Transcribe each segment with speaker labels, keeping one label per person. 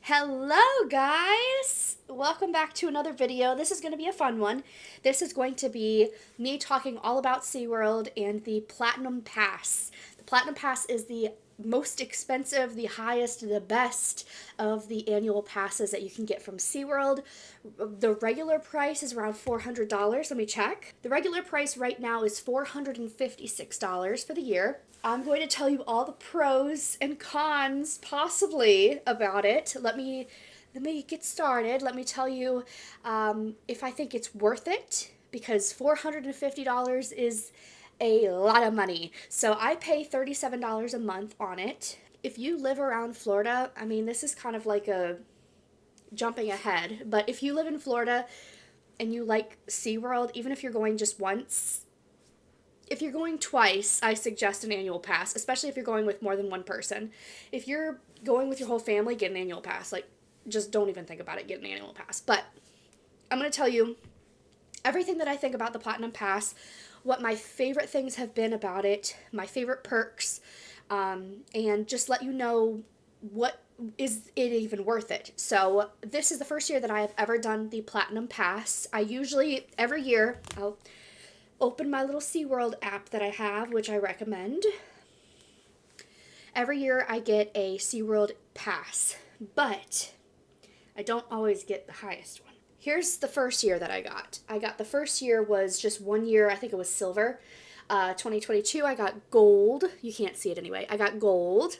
Speaker 1: Hello guys! Welcome back to another video. This is going to be a fun one. This is going to be me talking all about Seaworld and the Platinum Pass. The Platinum Pass is the most expensive, the highest, the best of the annual passes that you can get from Seaworld. The regular price is around $400. Let me check. The regular price right now is $456 for the year. I'm going to tell you all the pros and cons possibly about it. Let me get started. Let me tell you if I think it's worth it, because $450 is a lot of money. So I pay $37 a month on it. If you live around Florida, I mean, this is kind of like a jumping ahead, but if you live in Florida and you like SeaWorld, even if you're going just once, if you're going twice, I suggest an annual pass, especially if you're going with more than one person. If you're going with your whole family, get an annual pass. Like, just don't even think about it, get an annual pass. But I'm going to tell you everything that I think about the Platinum Pass, what my favorite things have been about it, my favorite perks, and just let you know what is it even worth it. So this is the first year that I have ever done the Platinum Pass. I usually, every year, I'll open my little SeaWorld app that I have, which I recommend. Every year I get a SeaWorld pass, but I don't always get the highest one. Here's the first year that I got. The first year was just 1 year, I think it was silver. 2022 I got gold. You can't see it anyway. I got gold.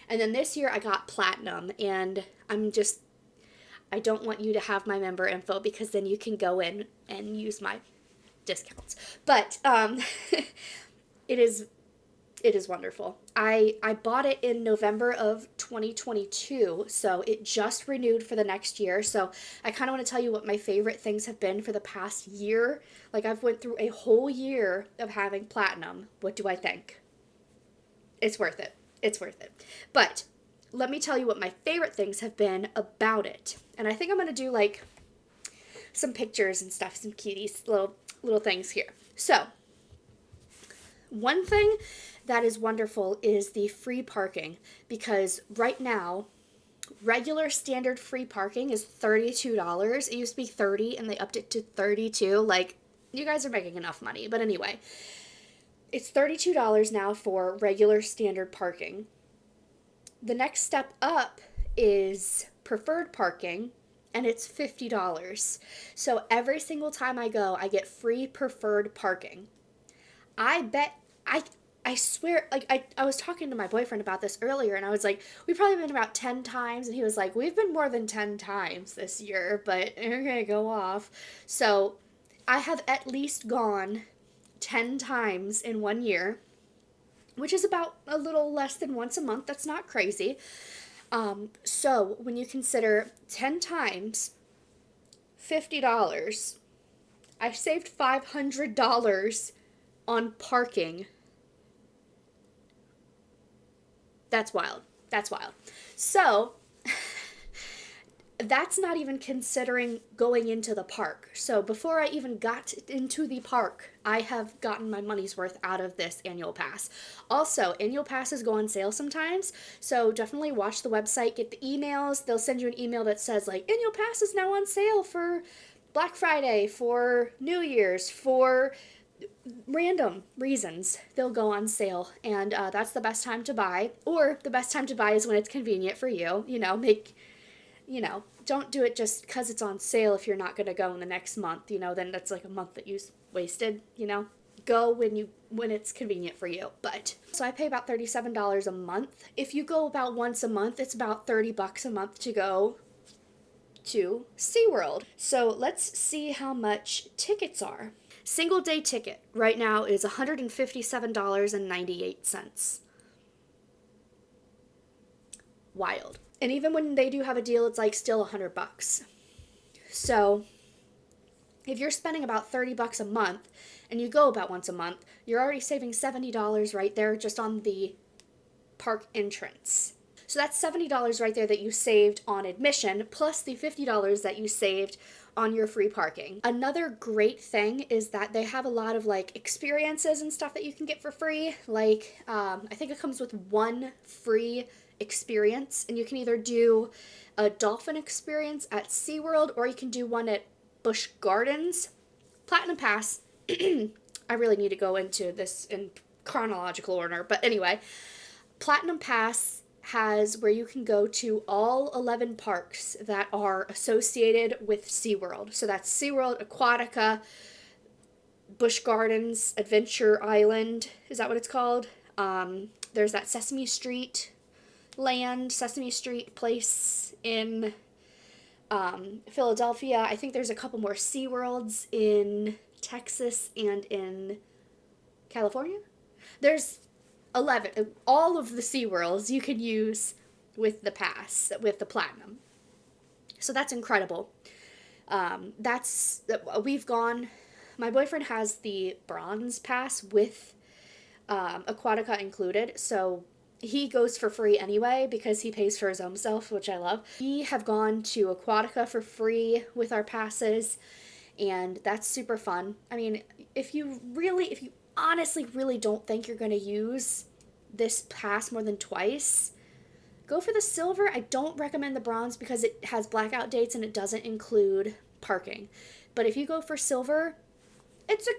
Speaker 1: And then this year I got platinum, and I don't want you to have my member info, because then you can go in and use my discounts. But it is wonderful. I bought it in November of 2022, so it just renewed for the next year. So I kind of want to tell you what my favorite things have been for the past year. Like, I've went through a whole year of having platinum. What do I think? It's worth it. It's worth it. But let me tell you what my favorite things have been about it. And I think I'm going to do like some pictures and stuff, some cuties, little things here. So, one thing that is wonderful is the free parking, because right now, regular standard free parking is $32. It used to be $30 and they upped it to $32. Like, you guys are making enough money. But anyway, it's $32 now for regular standard parking. The next step up is preferred parking, and it's $50. So every single time I go, I get free preferred parking. I bet, I swear, like, I was talking to my boyfriend about this earlier, and I was like, we've probably been about 10 times, and he was like, we've been more than 10 times this year, but you're gonna go off. So I have at least gone 10 times in 1 year, which is about a little less than once a month. That's not crazy. So when you consider 10 times $50, I saved $500 on parking. That's wild. That's wild. So that's not even considering going into the park. So before I even got into the park, I have gotten my money's worth out of this annual pass. Also, annual passes go on sale sometimes, so definitely watch the website, get the emails. They'll send you an email that says, like, annual pass is now on sale for Black Friday, for New Year's, for random reasons. They'll go on sale, and that's the best time to buy. Or the best time to buy is when it's convenient for you. Don't do it just because it's on sale if you're not going to go in the next month. Then that's like a month that you wasted. Go when it's convenient for you. But so I pay about $37 a month. If you go about once a month, it's about $30 a month to go to SeaWorld. So let's see how much tickets are. Single day ticket right now is $157.98. Wild. And even when they do have a deal, it's like still $100. So if you're spending about $30 a month and you go about once a month, you're already saving $70 right there just on the park entrance. So that's $70 right there that you saved on admission, plus the $50 that you saved on your free parking. Another great thing is that they have a lot of like experiences and stuff that you can get for free. Like, I think it comes with one free experience, and you can either do a dolphin experience at SeaWorld or you can do one at Busch Gardens. Platinum Pass, I really need to go into this in chronological order, but anyway, Platinum Pass has where you can go to all 11 parks that are associated with SeaWorld. So that's SeaWorld, Aquatica, Busch Gardens, Adventure Island. Is that what it's called? There's that Sesame Street place in Philadelphia. I think there's a couple more SeaWorlds in Texas and in California. There's 11. All of the SeaWorlds you can use with the pass, with the Platinum. So that's incredible. We've gone, my boyfriend has the Bronze Pass with Aquatica included, so he goes for free anyway because he pays for his own self, which I love. We have gone to Aquatica for free with our passes, and that's super fun. I mean, if you honestly really don't think you're going to use this pass more than twice, go for the silver. I don't recommend the bronze because it has blackout dates and it doesn't include parking. But if you go for silver, it's a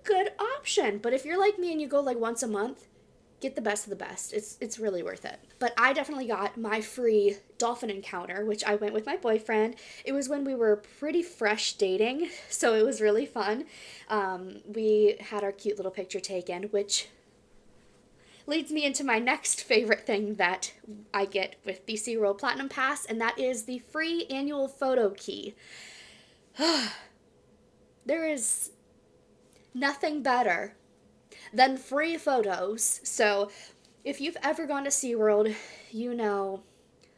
Speaker 1: good option. But if you're like me and you go like once a month, get the best of the best. It's really worth it. But I definitely got my free dolphin encounter, which I went with my boyfriend. It was when we were pretty fresh dating, so it was really fun. We had our cute little picture taken, which leads me into my next favorite thing that I get with the SeaWorld Platinum Pass, and that is the free annual photo key. There is nothing better than free photos. So if you've ever gone to SeaWorld, you know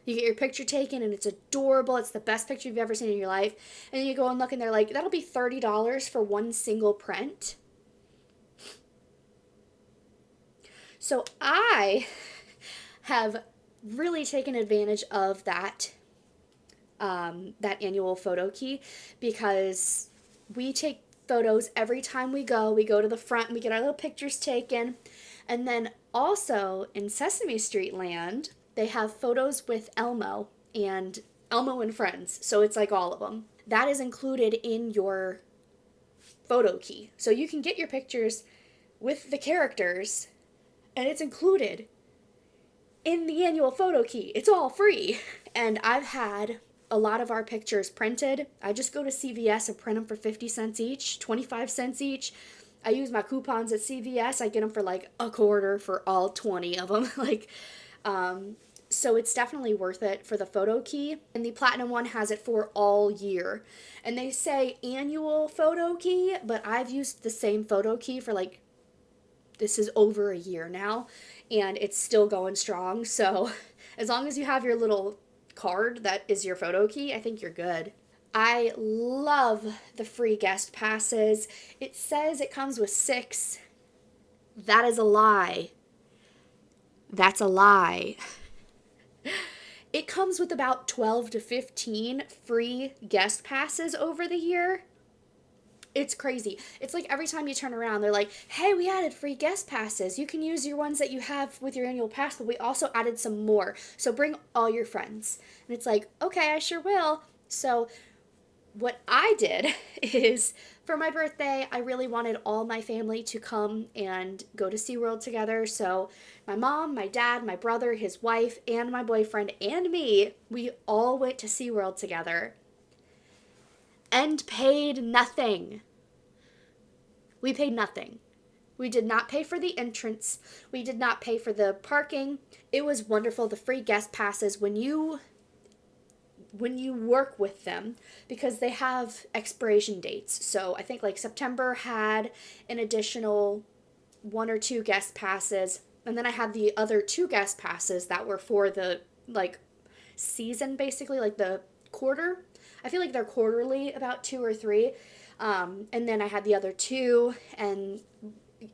Speaker 1: you get your picture taken and it's adorable. It's the best picture you've ever seen in your life. And then you go and look and they're like, that'll be $30 for one single print. So I have really taken advantage of that annual photo key because we take photos every time we go. We go to the front and we get our little pictures taken. And then also in Sesame Street Land, they have photos with Elmo and Friends. So it's like all of them. That is included in your photo key. So you can get your pictures with the characters and it's included in the annual photo key. It's all free. And I've had a lot of our pictures printed. I just go to CVS and print them for 50 cents each, 25 cents each. I use my coupons at CVS. I get them for like a quarter for all 20 of them. So it's definitely worth it for the photo key. And the Platinum one has it for all year. And they say annual photo key, but I've used the same photo key for like, this is over a year now, and it's still going strong. So as long as you have your little card that is your photo key, I think you're good. I love the free guest passes. It says it comes with 6. That is a lie. That's a lie. It comes with about 12 to 15 free guest passes over the year. It's crazy. It's like every time you turn around, they're like, hey, we added free guest passes. You can use your ones that you have with your annual pass, but we also added some more. So bring all your friends. And it's like, okay, I sure will. So what I did is for my birthday, I really wanted all my family to come and go to SeaWorld together. So my mom, my dad, my brother, his wife, and my boyfriend, and me, we all went to SeaWorld together and paid nothing. We paid nothing. We did not pay for the entrance. We did not pay for the parking. It was wonderful. The free guest passes, when you work with them, because they have expiration dates. So I think like September had an additional 1 or 2 guest passes. And then I had the other 2 guest passes that were for the like season, basically, like the quarter. I feel like they're quarterly, about 2 or 3. And then I had the other 2. And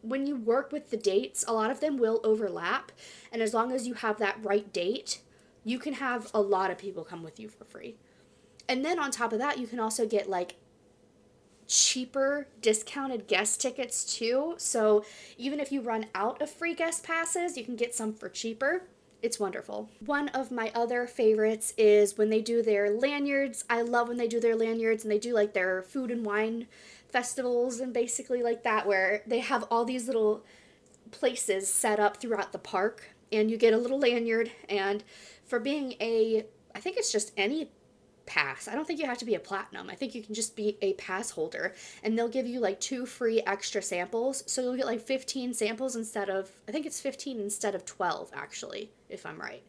Speaker 1: when you work with the dates, a lot of them will overlap. And as long as you have that right date, you can have a lot of people come with you for free. And then on top of that, you can also get like cheaper discounted guest tickets too. So even if you run out of free guest passes, you can get some for cheaper. It's wonderful. One of my other favorites is when they do their lanyards. I love when they do their lanyards and they do like their food and wine festivals and basically like that, where they have all these little places set up throughout the park and you get a little lanyard. And for being a, I think it's just any pass. I don't think you have to be a platinum. I think you can just be a pass holder and they'll give you like 2 free extra samples. So you'll get like 15 samples instead of, I think it's 15 instead of 12 actually, if I'm right.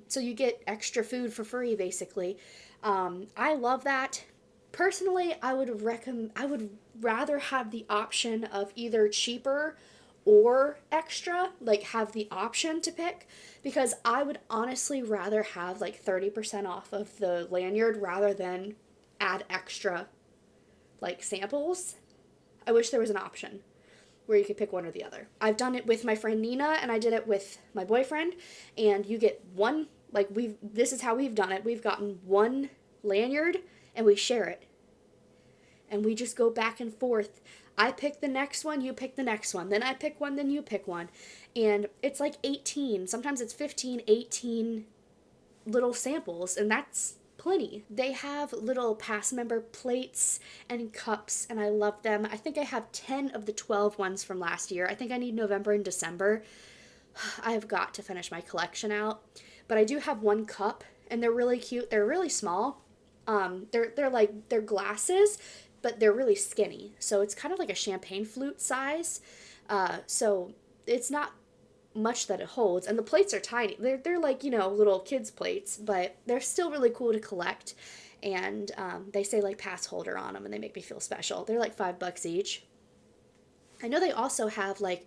Speaker 1: So you get extra food for free basically. I love that. Personally, I would rather have the option of either cheaper or extra, like have the option to pick, because I would honestly rather have like 30% off of the lanyard rather than add extra like samples. I wish there was an option where you could pick one or the other. I've done it with my friend Nina and I did it with my boyfriend, and you get one, like this is how we've done it. We've gotten one lanyard and we share it. And we just go back and forth. I pick the next one, you pick the next one. Then I pick one, then you pick one. And it's like 18, sometimes it's 15, 18 little samples, and that's plenty. They have little pass member plates and cups, and I love them. I think I have 10 of the 12 ones from last year. I think I need November and December. I have got to finish my collection out. But I do have one cup, and they're really cute. They're really small. They're glasses, but they're really skinny. So it's kind of like a champagne flute size. So it's not much that it holds. And the plates are tiny. They're like, little kids' plates, but they're still really cool to collect. And they say like pass holder on them and they make me feel special. They're like $5 each. I know they also have like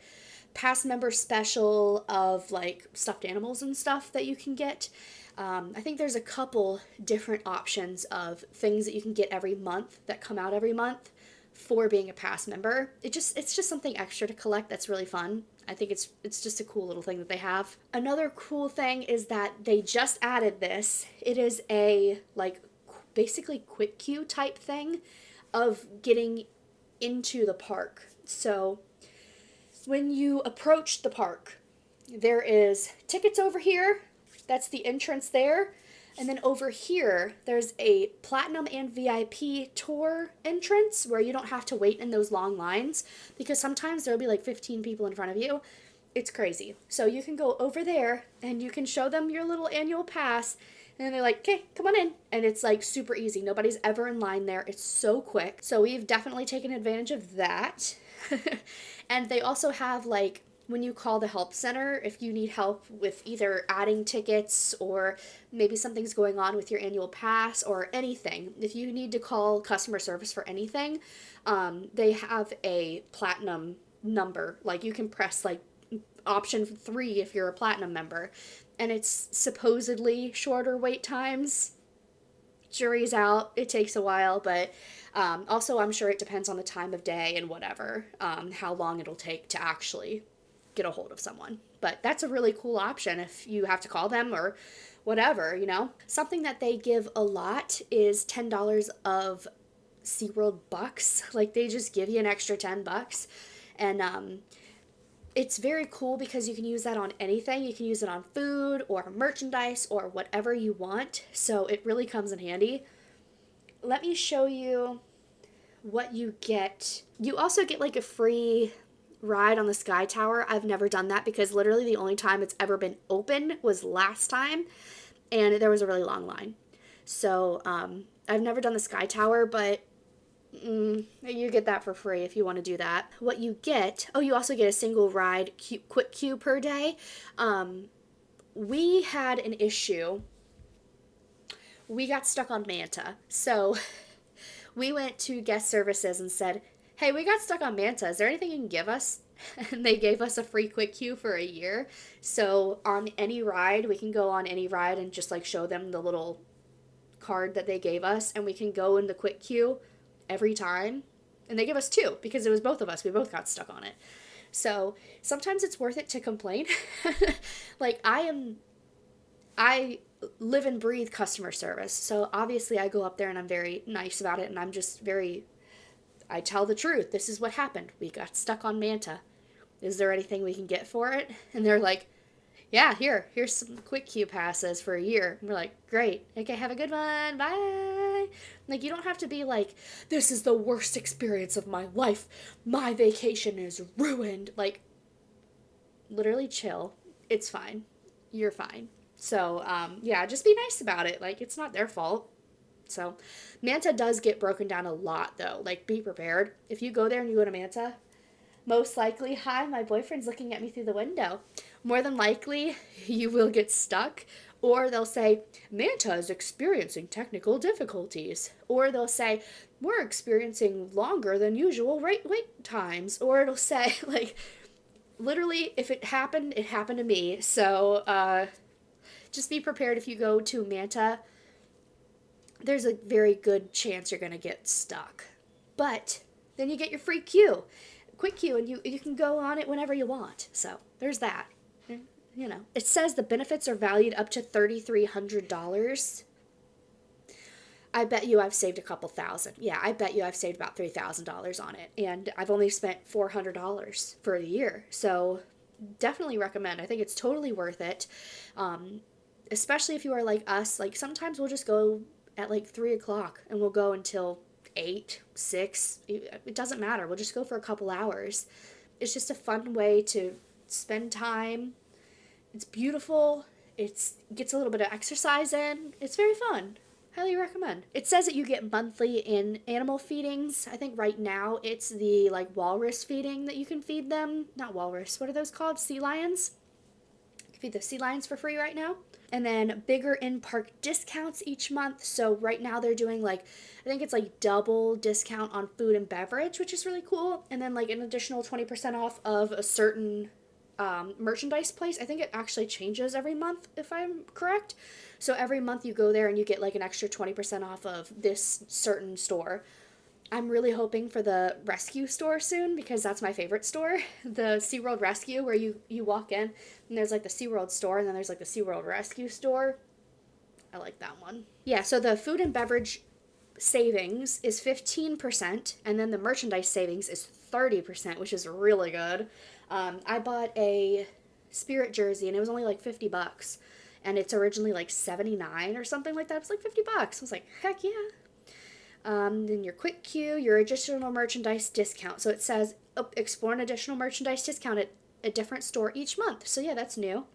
Speaker 1: past member special of like stuffed animals and stuff that you can get. I think there's a couple different options of things that you can get every month that come out every month for being a past member. It's just something extra to collect that's really fun. I think it's just a cool little thing that they have. Another cool thing is that they just added this. It is a like basically quick queue type thing of getting into the park. So when you approach the park, there is tickets over here. That's the entrance there. And then over here, there's a Platinum and VIP tour entrance where you don't have to wait in those long lines, because sometimes there'll be like 15 people in front of you. It's crazy. So you can go over there and you can show them your little annual pass, and then they're like, okay, come on in. And it's like super easy. Nobody's ever in line there. It's so quick. So we've definitely taken advantage of that. And they also have like, when you call the help center, if you need help with either adding tickets or maybe something's going on with your annual pass or anything, if you need to call customer service for anything, they have a platinum number. Like you can press like option 3 if you're a platinum member, and it's supposedly shorter wait times. Jury's out. It takes a while, but also I'm sure it depends on the time of day and whatever, how long it'll take to actually get a hold of someone. But that's a really cool option if you have to call them or whatever. Something that they give a lot is $10 of SeaWorld bucks. Like they just give you an extra $10. And it's very cool because you can use that on anything. You can use it on food or merchandise or whatever you want. So it really comes in handy. Let me show you what you get. You also get like a free ride on the Sky Tower. I've never done that because literally the only time it's ever been open was last time, and there was a really long line. So I've never done the Sky Tower, but you get that for free if you want to do that. What you get, you also get a single ride quick queue per day. We had an issue. We got stuck on Manta. So we went to guest services and said, hey, we got stuck on Manta. Is there anything you can give us? And they gave us a free quick queue for a year. So on any ride, we can go on any ride and just like show them the little card that they gave us, and we can go in the quick queue every time. And they give us 2 because it was both of us. We both got stuck on it. So sometimes it's worth it to complain. Like I live and breathe customer service. So obviously I go up there and I'm very nice about it, and I'm just I tell the truth. This is what happened. We got stuck on Manta. Is there anything we can get for it? And they're like, Yeah, here's some quick queue passes for a year. And we're like, great. Okay, have a good one. Bye. Like, you don't have to be like, this is the worst experience of my life. My vacation is ruined. Like, literally chill. It's fine. You're fine. So, yeah, just be nice about it. Like, it's not their fault. So, Manta does get broken down a lot, though. Like, be prepared. If you go there and you go to Manta, most likely, hi, my boyfriend's looking at me through the window. More than likely, you will get stuck. Or they'll say, Manta is experiencing technical difficulties. Or they'll say, we're experiencing longer than usual wait times. Or it'll say, like, literally, if it happened to me. So, just be prepared if you go to Manta. There's a very good chance you're going to get stuck. But then you get your free queue, quick queue, and you can go on it whenever you want. So there's that. You know, it says the benefits are valued up to $3,300. I bet you I've saved a couple thousand. Yeah, I bet you I've saved about $3,000 on it, and I've only spent $400 for the year. So definitely recommend. I think it's totally worth it, especially if you are like us. Like sometimes we'll just go at like 3 o'clock and we'll go until 8, 6. It doesn't matter. We'll just go for a couple hours. It's just a fun way to spend time. It's beautiful. It gets a little bit of exercise in. It's very fun. Highly recommend. It says that you get monthly in animal feedings. I think right now it's the like walrus feeding that you can feed them. Not walrus. What are those called? Sea lions. You can feed the sea lions for free right now. And then bigger in-park discounts each month. So right now they're doing like, I think it's like double discount on food and beverage, which is really cool. And then like an additional 20% off of a certain merchandise place. I think it actually changes every month, if I'm correct. So every month you go there and you get like an extra 20% off of this certain store. I'm really hoping for the rescue store soon because that's my favorite store. The SeaWorld Rescue, where you walk in and there's like the SeaWorld store and then there's like the SeaWorld Rescue store. I like that one. Yeah, so the food and beverage savings is 15%, and then the merchandise savings is 30%, which is really good. I bought a Spirit jersey and it was only like $50, and it's originally like 79 or something like that. It was like $50. I was like, heck yeah. Then your quick queue, your additional merchandise discount. So it says explore an additional merchandise discount at a different store each month. So yeah, that's new.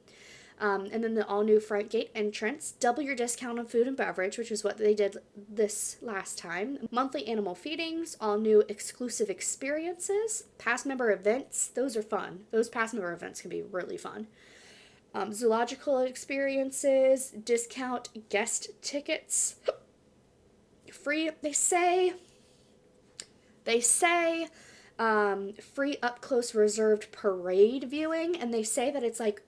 Speaker 1: And then the all new front gate entrance, double your discount on food and beverage, which is what they did this last time. Monthly animal feedings, all new exclusive experiences, past member events. Those are fun. Those past member events can be really fun. Zoological experiences, discount guest tickets, free. They say free up close reserved parade viewing, and they say that it's like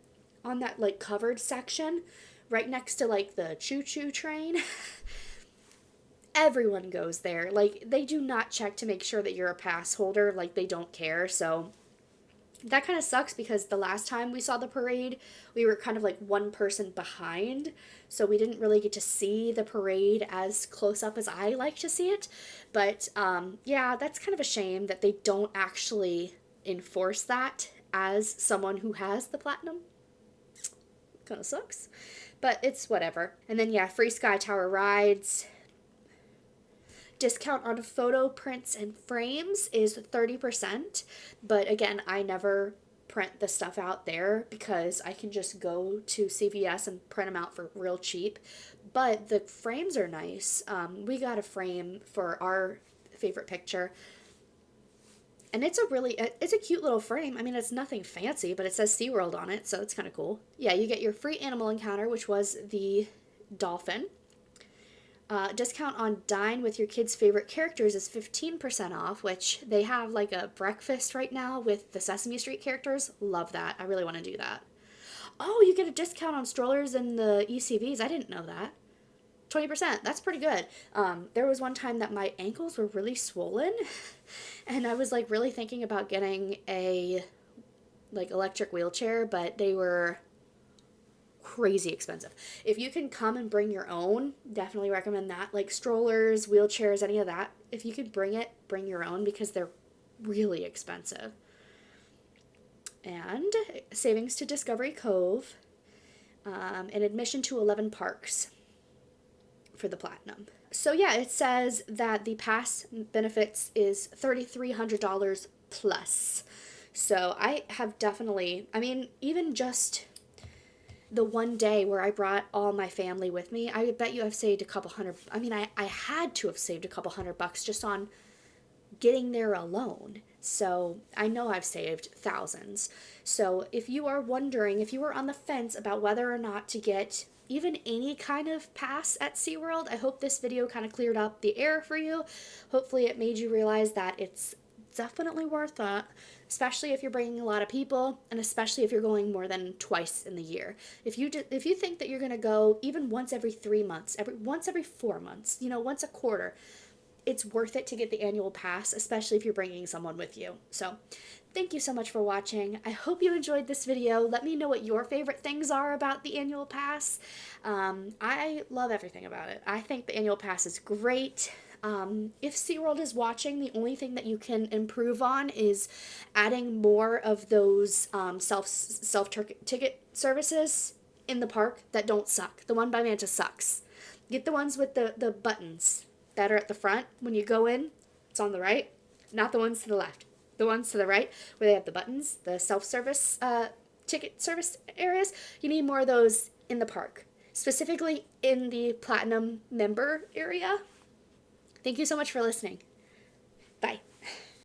Speaker 1: on that like covered section right next to like the choo-choo train. Everyone goes there. Like they do not check to make sure that you're a pass holder. Like they don't care. So that kind of sucks because the last time we saw the parade, we were kind of like one person behind. So we didn't really get to see the parade as close up as I like to see it. But yeah, that's kind of a shame that they don't actually enforce that as someone who has the platinum. Kind of sucks, but it's whatever. And then yeah, free Sky Tower rides. Discount on photo prints and frames is 30%, but again, I never print the stuff out there because I can just go to CVS and print them out for real cheap. But the frames are nice. We got a frame for our favorite picture, and it's a cute little frame. I mean, it's nothing fancy, but it says SeaWorld on it, so it's kind of cool. Yeah, you get your free animal encounter, which was the dolphin. Discount on dine with your kids' favorite characters is 15% off, which they have like a breakfast right now with the Sesame Street characters. Love that. I really want to do that. Oh, you get a discount on strollers and the ECVs. I didn't know that. 20%. That's pretty good. There was one time that my ankles were really swollen and I was like really thinking about getting a like electric wheelchair, but they were crazy expensive. If you can come and bring your own, definitely recommend that. Like strollers, wheelchairs, any of that. If you could bring your own because they're really expensive. And savings to Discovery Cove. and admission to 11 parks for the platinum. So yeah, it says that the pass benefits is $3,300 plus. So I have definitely, I mean, even just the one day where I brought all my family with me, I bet you I've saved a couple hundred. I mean, I had to have saved a couple $100 just on getting there alone. So I know I've saved thousands. So if you are wondering, if you were on the fence about whether or not to get even any kind of pass at SeaWorld, I hope this video kind of cleared up the air for you. Hopefully it made you realize that it's definitely worth it, especially if you're bringing a lot of people, and especially if you're going more than twice in the year. If you think that you're going to go even once every 3 months, once every 4 months, once a quarter, it's worth it to get the annual pass, especially if you're bringing someone with you. So thank you so much for watching. I hope you enjoyed this video. Let me know what your favorite things are about the annual pass. I love everything about it. I think the annual pass is great. If SeaWorld is watching, the only thing that you can improve on is adding more of those self-ticket services in the park that don't suck. The one by Manta sucks. Get the ones with the buttons that are at the front. When you go in, it's on the right, not the ones to the left. The ones to the right where they have the buttons, the self-service ticket service areas. You need more of those in the park, specifically in the Platinum member area. Thank you so much for listening.